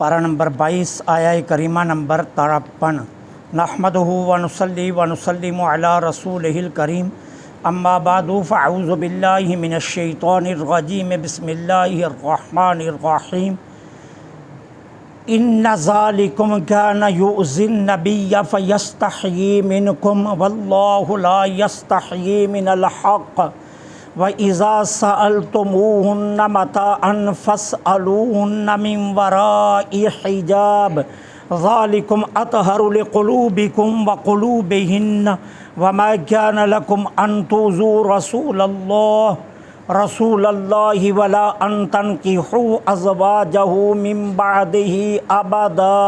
पारा नंबर 22 आया करीमा नंबर 53। नहमदुहु व नुसल्लिमु अला रसूलिहिल करीम अम्मा बादु फ़अऊज़ु बिल्लाहि मिनश शैतानिर रजीम बिस्मिल्लाहिर रहमानिर रहीम। इन्ना ज़ालिकुम काना युज़िन नबिय्य फ़यस्तहयी मिनकुम वल्लाहु ला यस्तहयी मिनल हक़ व इज़ा सअलतुमूहुन्ना मताअन फ़स्अलूहुन्ना मिन वराइ हिजाब ज़ालिकुम अतहरु लिक़ुलूबिकुम व क़ुलूबिहिन्न व मा कान लकुम अन तुज़ू रसूलल्लाहि वला अन तनकिहू अज़वाजहू मिन बअदिही अबदा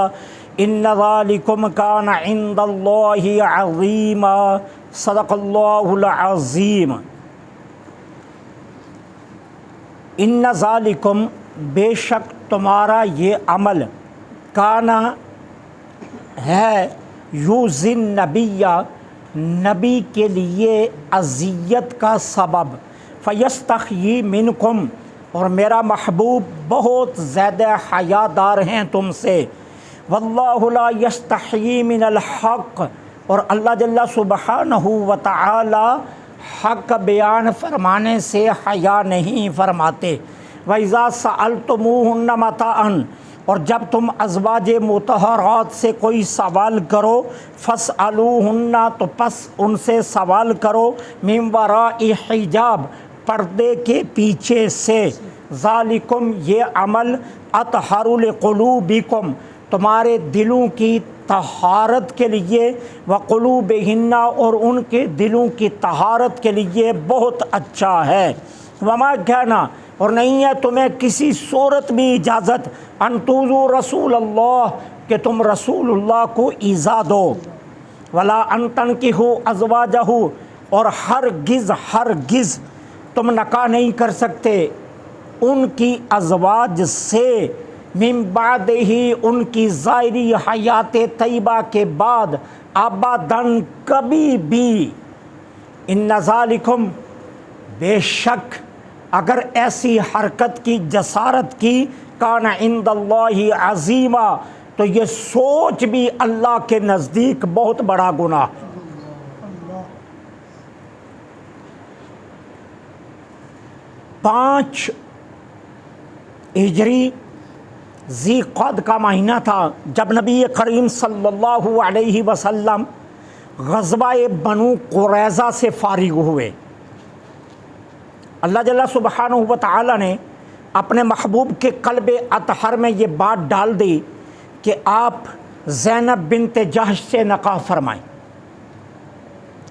इन्ना ज़ालिकुम काना इंदल्लाहि अज़ीमा। सदक़ल्लाहुल अज़ीम। इन्ना ज़ालिकुम बेशक तुम्हारा ये अमल काना है यूज़िन नबिय्या नबी के लिए अज़ियत का सबब फ़यस्तहयी मिनकुम और मेरा महबूब बहुत ज़्यादा हयादार हैं तुमसे। वल्लाहु ला यस्तहयी मिनल हक़ और अल्लाह जल्ला सुब्हानहू व तआला हक़ बयान फरमाने से हया नहीं फरमाते। वइज़ा सअलतुमूहुन्ना मताअन और जब तुम अज़वाज मुतहरात से कोई सवाल करो फ़स्अलूहुन्ना तो पस उनसे सवाल करो मिन वराइ हिजाब पर्दे के पीछे से। ज़ालिकुम ये अमल अतहरु लिक़ुलूबिकुम तुम्हारे दिलों की तहारत के लिए व क़ुलूबिहिन्ना और उनके दिलों की तहारत के लिए बहुत अच्छा है। वमा काना और नहीं है तुम्हें किसी सूरत भी इजाज़त अन तुज़ू रसूलल्लाह कि तुम रसूलुल्लाह को ईज़ा दो वला अन तनकिहू अज़वाजहू और हरगिज़ तुम नकाह नहीं कर सकते उनकी अज़वाज से मिन बादिही उनकी ज़ाहिरी हयात तैयबा के बाद अबदन कभी भी। इन्ना ज़ालिकुम बेशक अगर ऐसी हरकत की जसारत की काना इंदल्लाहि अज़ीमा तो ये सोच भी अल्लाह के नज़दीक बहुत बड़ा गुनाह। 5 हिजरी ज़ीक़द का महीना था जब नबी करीम सल्लल्लाहु अलैहि वसल्लम ग़ज़वा बनु क़ुरैज़ा से फ़ारिग हुए। अल्लाह जल्ला सुब्हानहू व तआला ने अपने महबूब के क़ल्ब अतहर में ये बात डाल दी कि आप ज़ैनब बिन्त जहश से निकाह फरमाएं।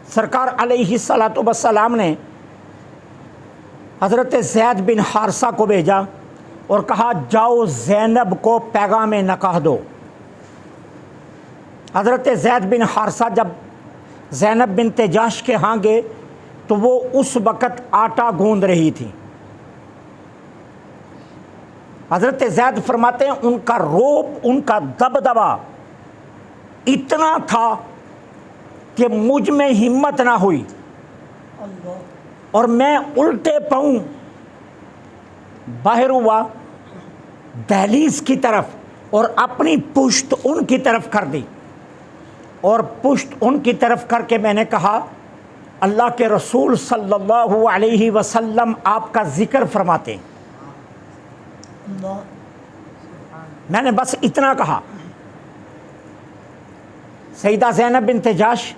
सरकार अलैहिस्सलातु वस्सलाम ने हज़रत ज़ैद बिन हारिसा को भेजा और कहा जाओ ज़ैनब को पैगाम निकाह दो। हज़रत ज़ैद बिन हारिसा जब ज़ैनब बिन्त जहश के यहाँ गए तो वो उस वक़्त आटा गूंद रही थी। हज़रत ज़ैद फरमाते हैं उनका रोब उनका दबदबा इतना था कि मुझ में हिम्मत ना हुई और मैं उल्टे पाँव बाहर हुआ दहलीज की तरफ और अपनी पुश्त उनकी तरफ कर दी और पुश्त उनकी तरफ करके मैंने कहा अल्लाह के रसूल सल्लल्लाहु अलैहि वसल्लम आपका ज़िक्र फरमाते। मैंने बस इतना कहा। सईदा ज़ैनब बिन्त जहश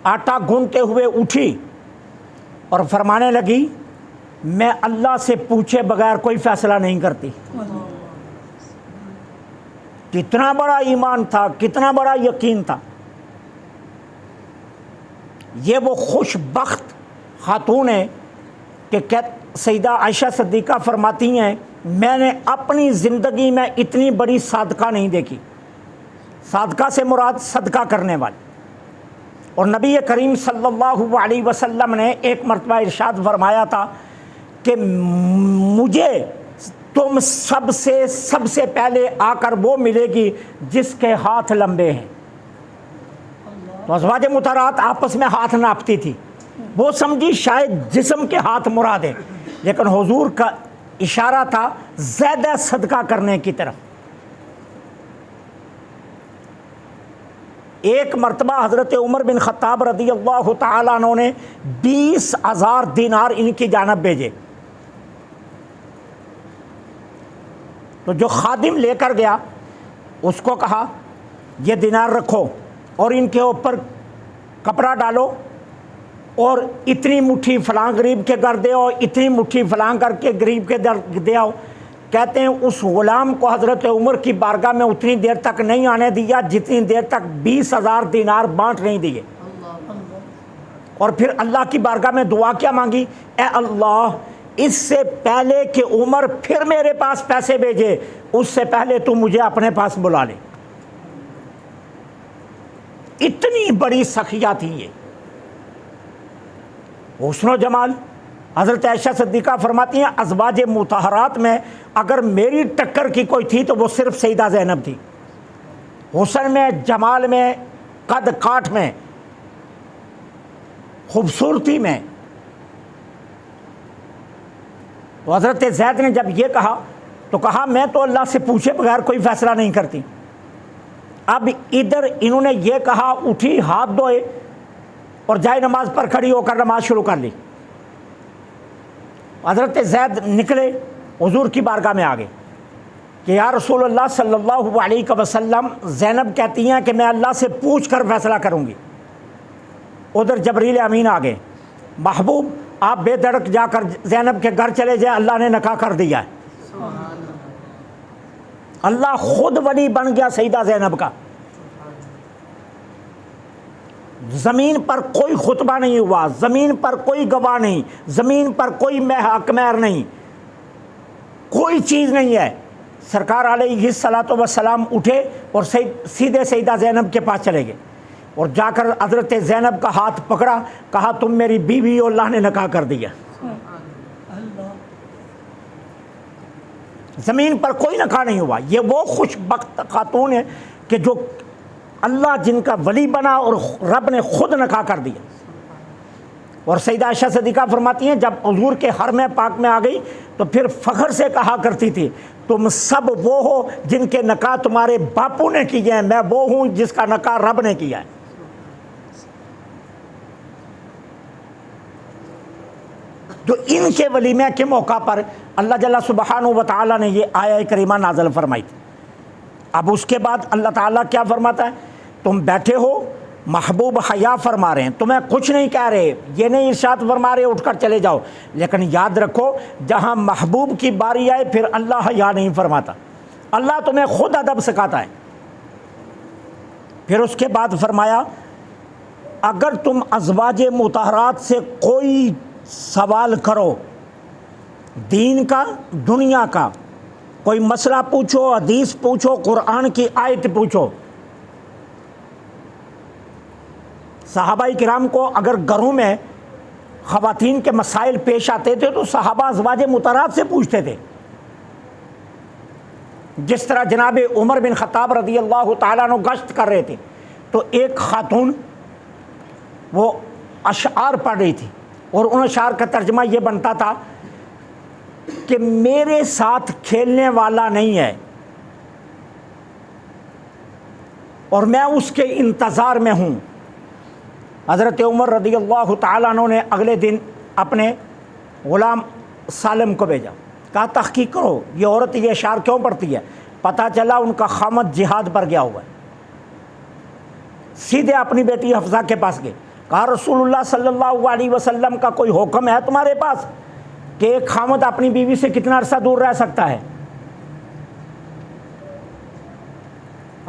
आटा गूंथते हुए उठी और फरमाने लगी मैं अल्लाह से पूछे बगैर कोई फ़ैसला नहीं करती। कितना बड़ा ईमान था, कितना बड़ा यकीन था। ये वो खुशबख्त खातून है कि सईदा आयशा सिद्दीक़ा फरमाती हैं मैंने अपनी ज़िंदगी में इतनी बड़ी सादका नहीं देखी। सादका से मुराद सदका करने वाली। और नबी करीम सल्लल्लाहु अलैहि वसल्लम ने एक मरतबा इरशाद फरमाया था कि मुझे तुम सबसे पहले आकर वो मिलेगी जिसके हाथ लंबे हैं। तो अज़वाज मुतहरात आपस में हाथ नापती थी, वो समझी शायद जिस्म के हाथ मुराद है, लेकिन हुजूर का इशारा था ज़्यादा सदका करने की तरफ। एक मरतबा हज़रत उमर बिन ख़त्ताब रज़ी अल्लाह तआला अन्हु ने 20,000 दिनार इनकी जानब भेजे। तो जो खादिम लेकर गया उसको कहा ये दिनार रखो और इनके ऊपर कपड़ा डालो और इतनी मुट्ठी फलां गरीब के घर दे आओ, इतनी मुट्ठी फलां करके गरीब के दर दे आओ। कहते हैं उस गुलाम को हज़रत उमर की बारगाह में उतनी देर तक नहीं आने दिया जितनी देर तक 20,000 दिनार बांट नहीं दिए। और फिर अल्लाह की बारगाह में दुआ क्या मांगी, ए अल्लाह इससे पहले कि उमर फिर मेरे पास पैसे भेजे उससे पहले तू मुझे अपने पास बुला ले। इतनी बड़ी सखिया थी ये, हुस्न जमाल। हज़रत आयशा सिद्दीक़ा फरमाती हैं अज़वाज मुतहरात में अगर मेरी टक्कर की कोई थी तो वो सिर्फ सईदा ज़ैनब थी। हुस्न में, जमाल में, कद काठ में, खूबसूरती में। तो हज़रत ज़ैद ने जब ये कहा तो कहा मैं तो अल्लाह से पूछे बगैर कोई फ़ैसला नहीं करती। अब इधर इन्होंने ये कहा, उठी, हाथ धोए और जाए नमाज पर खड़ी होकर नमाज शुरू कर ली। हज़रत ज़ैद निकले, हुज़ूर की बारगाह में आ गए कि या रसूलल्लाह सल्लल्लाहु अलैहि वसल्लम, ज़ैनब कहती हैं कि मैं अल्लाह से पूछ कर फैसला करूँगी। उधर जबरील अमीन आ गए, महबूब आप बेधड़क जाकर ज़ैनब के घर चले जाए, अल्लाह ने नका कर दिया है। अल्लाह खुद वली बन गया सईदा ज़ैनब का। ज़मीन पर कोई खुतबा नहीं हुआ, ज़मीन पर कोई गवाह नहीं, ज़मीन पर कोई हकमैर नहीं, कोई चीज़ नहीं है। सरकार अलैहिस्सलातु वस्सलाम उठे और सीधे सईदा ज़ैनब के पास चले गए और जाकर हज़रत ज़ैनब का हाथ पकड़ा, कहा तुम मेरी बीवी हो, अल्लाह ने नका कर दिया। ज़मीन पर कोई नका नहीं हुआ। ये वो खुशबख्त खातून है कि जो अल्लाह जिनका वली बना और रब ने खुद नका कर दिया। और सईदा आयशा सिद्दीक़ा फरमाती हैं जब हुज़ूर के हरम पाक में आ गई तो फिर फ़ख्र से कहा करती थी तुम सब वो हो जिनके नका तुम्हारे बापू ने किए हैं, मैं वो हूँ जिसका नका रब ने किया है। तो इनके वलीमे के मौका पर अल्लाह जल्ला सुब्हानहू व तआला ने ये आया करीमा नाज़िल फरमाई थी। अब उसके बाद अल्लाह ताला क्या फरमाता है, तुम बैठे हो, महबूब हया फरमा रहे हैं, तुम्हें कुछ नहीं कह रहे, ये नहीं इरशाद फरमा रहे उठकर चले जाओ, लेकिन याद रखो जहाँ महबूब की बारी आए फिर अल्लाह हया नहीं फरमाता, अल्लाह तुम्हें खुद अदब सिखाता है। फिर उसके बाद फरमाया अगर तुम अज़वाज मुतहरात से कोई सवाल करो, दीन का, दुनिया का, कोई मसला पूछो, हदीस पूछो, कुरान की आयत पूछो। सहाबाई किराम को अगर घरों में ख़वातीन के मसाइल पेश आते थे तो सहाबा अज़वाज मुतहरात से पूछते थे। जिस तरह जनाब उमर बिन ख़त्ताब रज़ी अल्लाह तआला अन्हु गश्त कर रहे थे तो एक खातून वो अशआर पढ़ रही थी और उन अशआर का तर्जमा ये बनता था कि मेरे साथ खेलने वाला नहीं है और मैं उसके इंतज़ार में हूँ। हज़रत उमर रज़ी अल्लाह तआला अन्हु ने अगले दिन अपने ग़ुलाम सालिम को भेजा, कहा तहक़ीक़ करो ये औरत ये अशआर क्यों पढ़ती है। पता चला उनका खामद जिहाद पर गया हुआ है। सीधे अपनी बेटी हफ्सा के पास गए, कहा रसूलुल्लाह सल्लल्लाहु अलैहि वसल्लम का कोई हुक्म है तुम्हारे पास कि एक खामद अपनी बीवी से कितना अरसा दूर रह सकता है।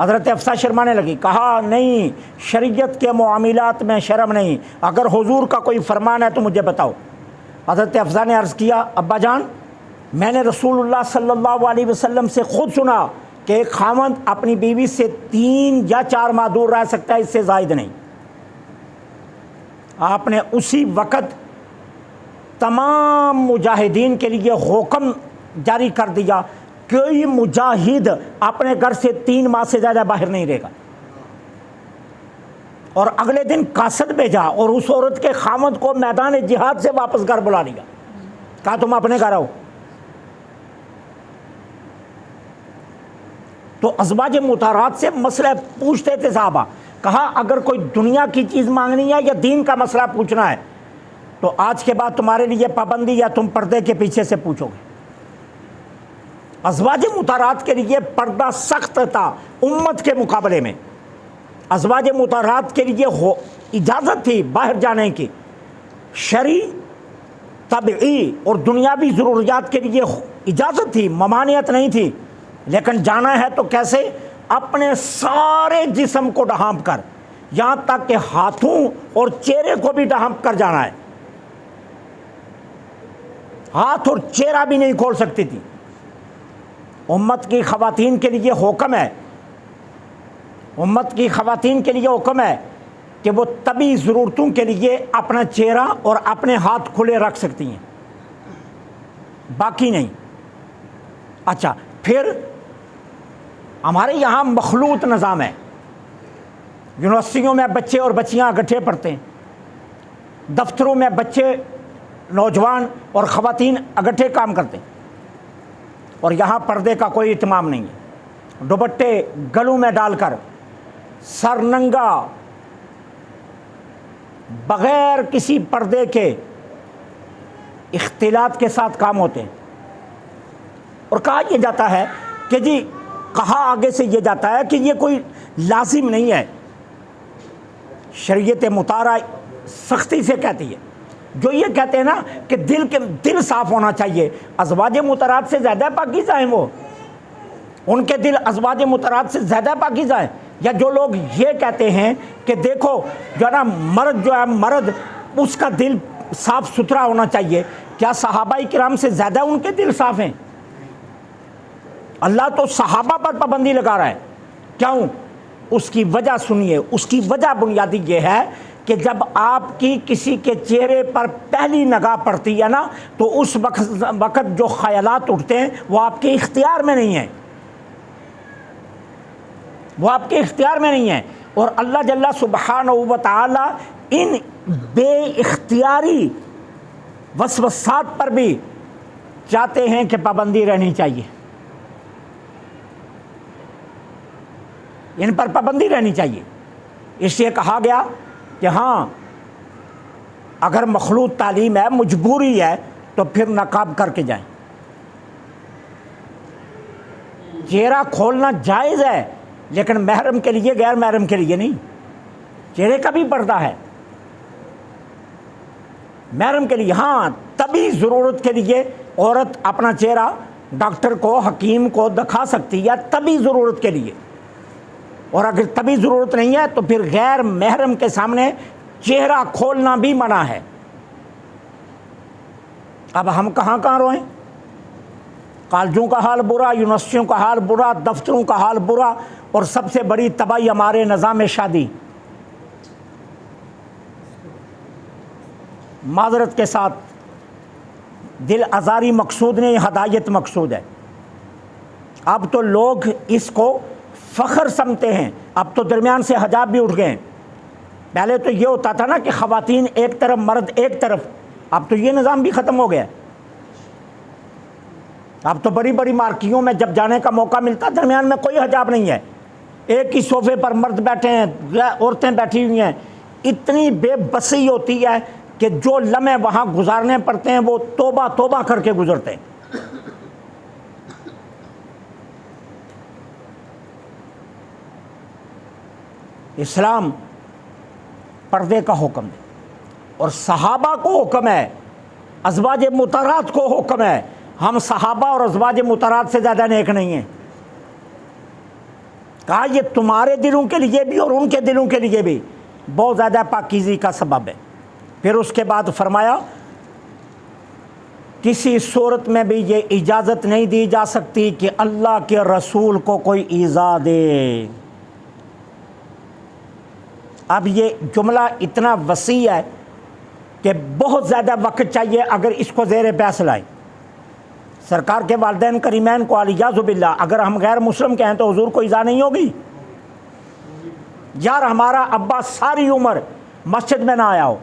हज़रत हफ्सा शर्माने लगी, कहा नहीं, शरीयत के मामलात में शर्म नहीं, अगर हुजूर का कोई फरमान है तो मुझे बताओ। हज़रत हफ्सा ने अर्ज़ किया अब्बा जान मैंने रसूलुल्लाह सल्लल्लाहु अलैहि वसल्लम से ख़ुद सुना कि एक खामद अपनी बीवी से 3 या 4 माह दूर रह सकता है, इससे ज़ायद नहीं। आपने उसी वक़्त तमाम मुजाहिदीन के लिए हुक्म जारी कर दिया, कोई मुजाहिद अपने घर से 3 माह से ज़्यादा बाहर नहीं रहेगा। और अगले दिन कासद भेजा और उस औरत के खामद को मैदान जिहाद से वापस घर बुला लिया, कहा तुम अपने घर आओ। तो अज़वाज मुतहरात से मसले पूछते थे साहबा, कहा अगर कोई दुनिया की चीज़ मांगनी है या दीन का मसला पूछना है तो आज के बाद तुम्हारे लिए पाबंदी या तुम पर्दे के पीछे से पूछोगे। अज़वाज मुतारात के लिए पर्दा सख्त था उम्मत के मुकाबले में। अज़वाज मुतारात के लिए इजाज़त थी बाहर जाने की, शरी तबई और दुनियावी ज़रूरियात के लिए इजाज़त थी, ममानियत नहीं थी। लेकिन जाना है तो कैसे? अपने सारे जिस्म को ढांप कर, यहाँ तक कि हाथों और चेहरे को भी ढांप कर जाना है। हाथ और चेहरा भी नहीं खोल सकती थी। उम्मत की ख़वातीन के लिए हुक्म है, उम्मत की ख़वातीन के लिए हुक्म है कि वो तभी ज़रूरतों के लिए अपना चेहरा और अपने हाथ खुले रख सकती हैं, बाकी नहीं। अच्छा, फिर हमारे यहाँ मखलूत निज़ाम है। यूनिवर्सिटियों में बच्चे और बच्चियाँ इकट्ठे पढ़ते हैं, दफ्तरों में बच्चे, नौजवान और ख़वातीन इकट्ठे काम करते हैं, और यहाँ पर्दे का कोई इत्माम नहीं है। दुपट्टे गलों में डालकर सर नंगा बग़ैर किसी पर्दे के इख्तिलात के साथ काम होते हैं। और कहा यह जाता है कि जी, कहा आगे से ये जाता है कि ये कोई लाजिम नहीं है। शरीयत मुतारा सख्ती से कहती है, जो ये कहते हैं ना कि दिल साफ़ होना चाहिए। अज़वाज मुतारात से ज़्यादा पाकीज़ा हैं वो, उनके दिल अज़वाज मुतारात से ज़्यादा पाकीज़ा हैं। या जो लोग ये कहते हैं कि देखो जो है ना मर्द उसका दिल साफ़ सुथरा होना चाहिए, क्या सहाबाई किराम से ज़्यादा उनके दिल साफ़ हैं? अल्लाह तो सहाबा पर पाबंदी लगा रहा है। क्यों? उसकी वजह सुनिए। उसकी वजह बुनियादी ये है कि जब आपकी किसी के चेहरे पर पहली निगाह पड़ती है ना, तो उस वक्त जो ख्यालात उठते हैं वो आपके इख्तियार में नहीं है, वो आपके इख्तियार में नहीं है। और अल्लाह जल्ला सुब्हानहू व तआला इन बेइख्तियारी वसवसात पर भी चाहते हैं कि पाबंदी रहनी चाहिए, इन पर पाबंदी रहनी चाहिए। इसलिए कहा गया कि हाँ, अगर मखलूत तालीम है, मजबूरी है, तो फिर नकाब करके जाएं। चेहरा खोलना जायज़ है, लेकिन महरम के लिए, गैर महरम के लिए नहीं। चेहरे का भी पर्दा है, महरम के लिए हाँ, तभी ज़रूरत के लिए औरत अपना चेहरा डॉक्टर को, हकीम को दिखा सकती है, तभी ज़रूरत के लिए। और अगर तभी ज़रूरत नहीं है तो फिर गैर महरम के सामने चेहरा खोलना भी मना है। अब हम कहाँ कहाँ रोएं? कॉलेजों का हाल बुरा, यूनिवर्सिटियों का हाल बुरा, दफ्तरों का हाल बुरा, और सबसे बड़ी तबाही हमारे निज़ाम शादी। माज़रत के साथ, दिल आज़ारी मकसूद नहीं, हदायत मकसूद है। अब तो लोग इसको फ़ख्र समझते हैं। अब तो दरमियान से हजाब भी उठ गए हैं। पहले तो ये होता था ना कि ख़वातीन एक तरफ, मर्द एक तरफ। अब तो ये निज़ाम भी ख़त्म हो गया। अब तो बड़ी बड़ी मार्कियों में जब जाने का मौका मिलता, दरमियान में कोई हजाब नहीं है, एक ही सोफ़े पर मर्द बैठे हैं, औरतें बैठी हुई हैं। इतनी बेबसी होती है कि जो लम्हे वहाँ गुजारने पड़ते हैं वो तौबा तौबा करके गुजरते हैं। इस्लाम पर्दे का हुक्म है, और सहाबा को हुक्म है, अज़वाज मुतारात को हुक्म है। हम सहाबा और अज़वाज मुतारात से ज़्यादा नेक नहीं हैं। कहा ये तुम्हारे दिलों के लिए भी और उनके दिलों के लिए भी बहुत ज़्यादा पाकीज़ी का सबब है। फिर उसके बाद फरमाया, किसी सूरत में भी ये इजाज़त नहीं दी जा सकती कि अल्लाह के रसूल को कोई ईज़ा दे। अब ये जुमला इतना वसी है कि बहुत ज़्यादा वक्त चाहिए अगर इसको ज़ेर बहस लाएं। सरकार के वालिदैन करीमैन को अलियाज़ु बिल्लाह, अगर हम गैर मुस्लिम के हैं तो हुजूर को इज़ा नहीं होगी? यार, हमारा अब्बा सारी उम्र मस्जिद में ना आया हो,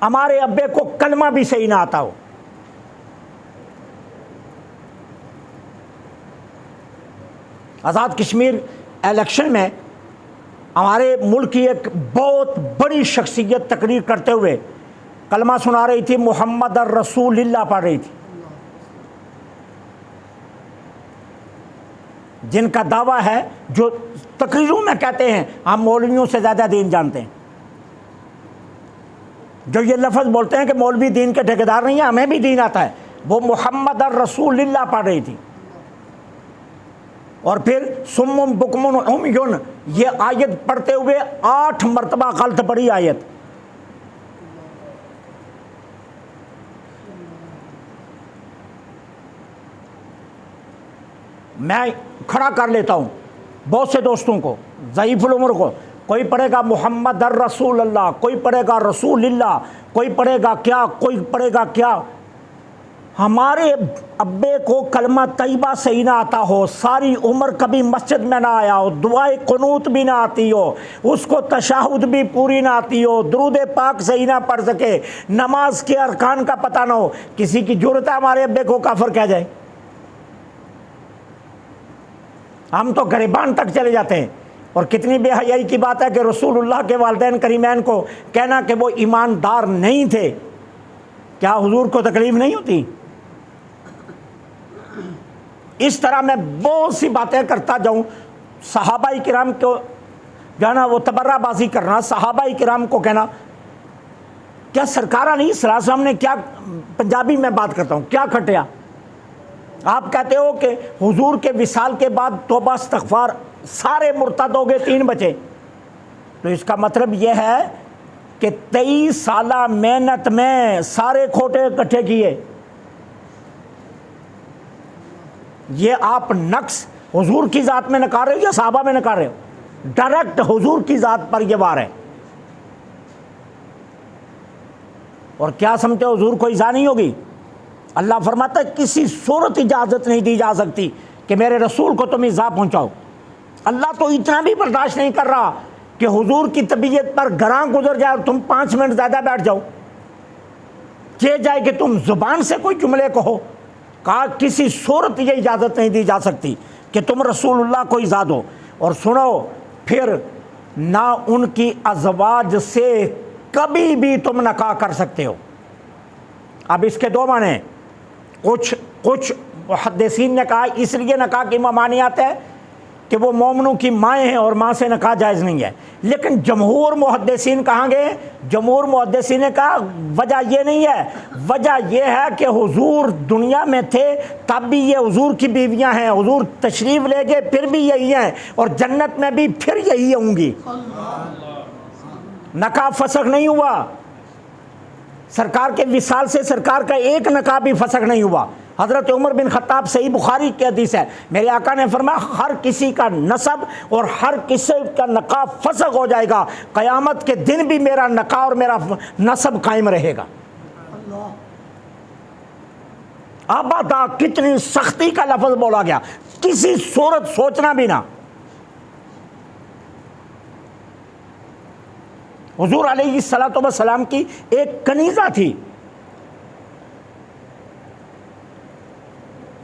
हमारे अब्बे को कलमा भी सही ना आता हो, आज़ाद कश्मीर इलेक्शन में हमारे मुल्क की एक बहुत बड़ी शख्सियत तकरीर करते हुए कलमा सुना रही थी, मोहम्मद रसूलुल्लाह पढ़ रही थी, जिनका दावा है, जो तकरीरों में कहते हैं हम मौलवियों से ज़्यादा दीन जानते हैं, जो ये लफ्ज़ बोलते हैं कि मौलवी दीन के ठेकेदार नहीं है, हमें भी दीन आता है, वो मोहम्मद रसूलुल्लाह पढ़ रही थी। और फिर सुम्मुम बुकमुन उम्युन, ये आयत पढ़ते हुए 8 मरतबा गलत पढ़ी आयत। मैं खड़ा कर लेता हूँ बहुत से दोस्तों को, ज़ईफ़ुल उम्र को, कोई पढ़ेगा मोहम्मद रसूलुल्लाह, कोई पढ़ेगा रसूलुल्लाह, कोई पढ़ेगा क्या, कोई पढ़ेगा क्या। हमारे अब्बे को कलमा तैयबा सही ना आता हो, सारी उम्र कभी मस्जिद में ना आया हो, दुआए कुनूत भी ना आती हो, उसको तशाहुद भी पूरी ना आती हो, दुरूद पाक सही ना पढ़ सके, नमाज के अरकान का पता ना हो, किसी की जुर्रत है हमारे अब्बे को काफिर कह जाए। हम तो गरिबान तक चले जाते हैं। और कितनी बेहयाई की बात है कि रसूलुल्लाह के वालिदैन करीमैन को कहना कि वो ईमानदार नहीं थे, क्या हुजूर को तकलीफ नहीं होती? इस तरह मैं बहुत सी बातें करता जाऊं, सहाबाई किराम को जाना, वो तबर्राबाजी करना, सहाबाई किराम को कहना, क्या सरकार नहीं सलाम ने क्या, पंजाबी में बात करता हूं, क्या खटिया? आप कहते हो कि हुजूर के विसाल के बाद तौबा इस्तग़फ़ार, सारे मुर्तद हो गए, 3 बचे। तो इसका मतलब यह है कि 23 साला मेहनत में सारे खोटे इकट्ठे किए। ये आप नक्स हुजूर की ज़ात में नकार रहे हो या सहाबा में नकार रहे हो? डायरेक्ट हुजूर की ज़ात पर यह वार है। और क्या समझते हो हुजूर को इज़ा नहीं होगी? अल्लाह फरमाता है किसी सूरत इजाज़त नहीं दी जा सकती कि मेरे रसूल को तुम इज़ा पहुँचाओ। अल्लाह तो इतना भी बर्दाश्त नहीं कर रहा कि हुजूर की तबीयत पर गरां गुजर जाए और तुम 5 मिनट ज़्यादा बैठ जाओ, कह जाए कि तुम ज़ुबान से कोई जुमले कहो। कहा किसी सूरत ये इजाज़त नहीं दी जा सकती कि तुम रसूलुल्लाह को इज़ा दो। और सुनो, फिर ना उनकी अज़वाज से कभी भी तुम नकाह कर सकते हो। अब इसके 2 माने, कुछ मुहद्दिसीन ने कहा इसलिए नकाह की ममानियात है कि वो मोमनों की माएँ हैं और माँ से नकाह जायज़ नहीं है। लेकिन जमहूर मुहद्दिसीन कहाँ गए? जमहूर मुहद्दिसीन ने कहा वजह ये नहीं है, वजह ये है कि हुजूर दुनिया में थे तब भी ये हुजूर की बीवियाँ हैं, हुजूर तशरीफ़ ले गए फिर भी यही हैं, और जन्नत में भी फिर यही होंगी। नकाह फसक नहीं हुआ। सरकार के विसाल से सरकार का एक नकाह भी फसक नहीं हुआ। हज़रत उमर बिन खत्ताब, सही बुखारी की हदीस है, मेरे आका ने फरमाया हर किसी का नसब और हर किसी का नकाह फसक हो जाएगा, क़यामत के दिन भी मेरा नकाह और मेरा नसब कायम रहेगा। अबदा, कितनी सख्ती का लफ्ज़ बोला गया, किसी सूरत सोचना भी ना। हुजूर अलैहिस्सलातु वस्सलाम की एक कनीज़ा थी,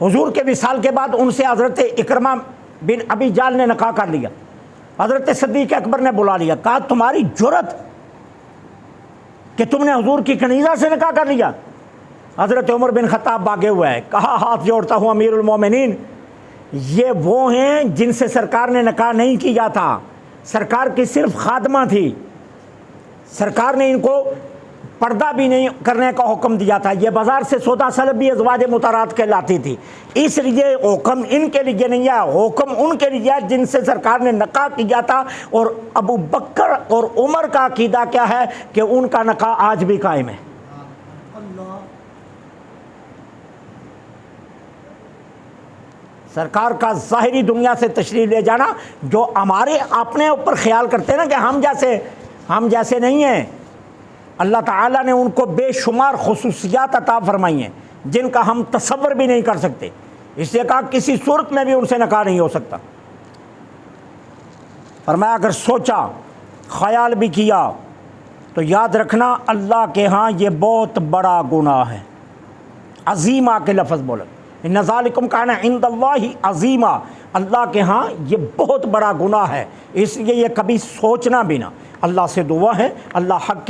हुजूर के विसाल के बाद उनसे हज़रत इकरमा बिन अबी जाल ने नकाह कर लिया। हज़रत सिद्दीक़ अकबर ने बुला लिया, कहा तुम्हारी जुर्रत कि तुमने हुजूर की कनीज़ा से नकाह कर लिया? हज़रत उमर बिन खत्ताब भागे हुए हैं। कहा हाथ जोड़ता हूँ अमीरुल मोमिनीन, ये वो हैं जिनसे सरकार ने नकाह नहीं किया था, सरकार की सिर्फ खादमा थी, सरकार ने इनको पर्दा भी नहीं करने का हुक्म दिया था। ये बाज़ार से सौदा सलब भी अज़वाज मुतारात कहलाती थी, इसलिए हुक्म इनके लिए नहीं है, हुक्म उनके लिए है जिनसे सरकार ने नकाह किया था। और अबू बकर और उमर का अकीदा क्या है कि उनका नकाह आज भी कायम है। सरकार का ज़ाहिरी दुनिया से तशरीफ़ ले जाना, जो हमारे अपने ऊपर ख्याल करते हैं ना कि हम जैसे नहीं हैं, अल्लाह ताला ने उनको बेशुमार खुसूसियात अता फरमाई हैं जिनका हम तसव्वुर भी नहीं कर सकते। इसलिए कहा किसी सूरत में भी उनसे नकाह नहीं हो सकता। फरमाया अगर सोचा, ख्याल भी किया तो याद रखना अल्लाह के यहाँ ये बहुत बड़ा गुनाह है। अजीमा के लफ्ज़ बोला, इन्ना ज़ालिकुम काना इंदल्लाहि अज़ीमा, अल्लाह के यहाँ ये बहुत बड़ा गुनाह है, इसलिए ये कभी सोचना भी ना। अल्लाह से दुआ है अल्लाह हक़ के